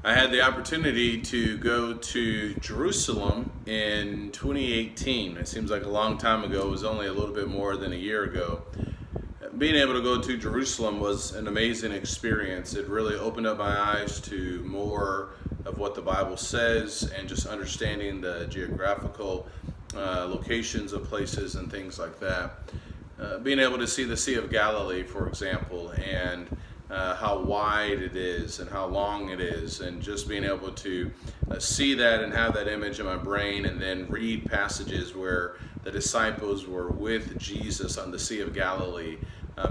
I had the opportunity to go to Jerusalem in 2018. It seems like a long time ago. It was only a little bit more than a year ago. Being able to go to Jerusalem was an amazing experience. It really opened up my eyes to more of what the Bible says and just understanding the geographical locations of places and things like that. Being able to see the Sea of Galilee, for example, and how wide it is and how long it is, and just being able to see that and have that image in my brain, and then read passages where the disciples were with Jesus on the Sea of Galilee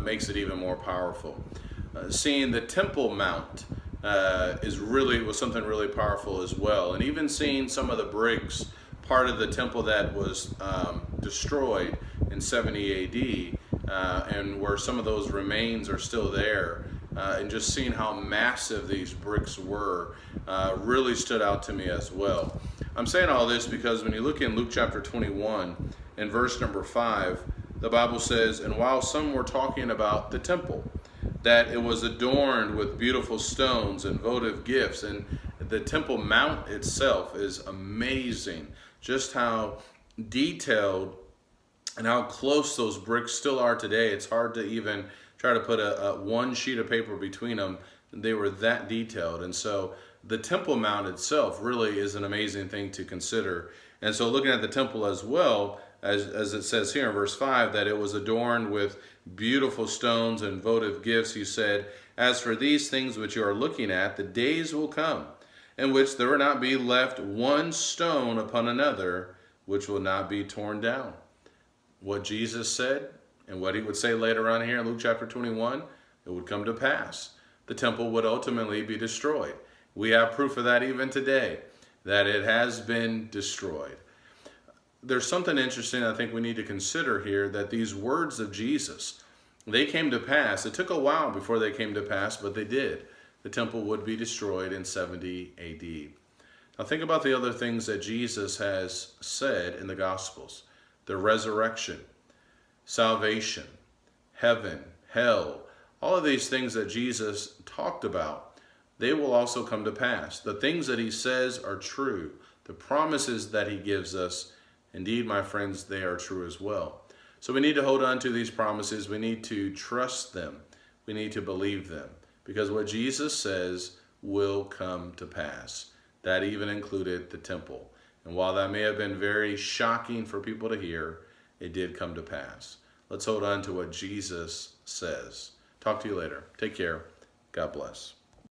makes it even more powerful. Seeing the Temple Mount was something really powerful as well, and even seeing some of the bricks, part of the temple that was destroyed in 70 AD, and where some of those remains are still there, and just seeing how massive these bricks were really stood out to me as well. I'm saying all this because when you look in Luke chapter 21 and verse number 5, the Bible says, "And while some were talking about the temple, that it was adorned with beautiful stones and votive gifts," and the Temple Mount itself is amazing, just how detailed and how close those bricks still are today. It's hard to even try to put a one sheet of paper between them. They were that detailed. And so the Temple Mount itself really is an amazing thing to consider. And so looking at the temple as well, as it says here in verse 5, that it was adorned with beautiful stones and votive gifts, he said, "As for these things which you are looking at, the days will come in which there will not be left one stone upon another, which will not be torn down." What Jesus said and what he would say later on here in Luke chapter 21, it would come to pass. The temple would ultimately be destroyed. We have proof of that even today, that it has been destroyed. There's something interesting I think we need to consider here, that these words of Jesus, they came to pass. It took a while before they came to pass, but they did. The temple would be destroyed in 70 AD. Now think about the other things that Jesus has said in the Gospels. The resurrection, salvation, heaven, hell, all of these things that Jesus talked about, they will also come to pass. The things that he says are true. The promises that he gives us, indeed, my friends, they are true as well. So we need to hold on to these promises. We need to trust them. We need to believe them, because what Jesus says will come to pass. That even included the temple. And while that may have been very shocking for people to hear, it did come to pass. Let's hold on to what Jesus says. Talk to you later. Take care. God bless.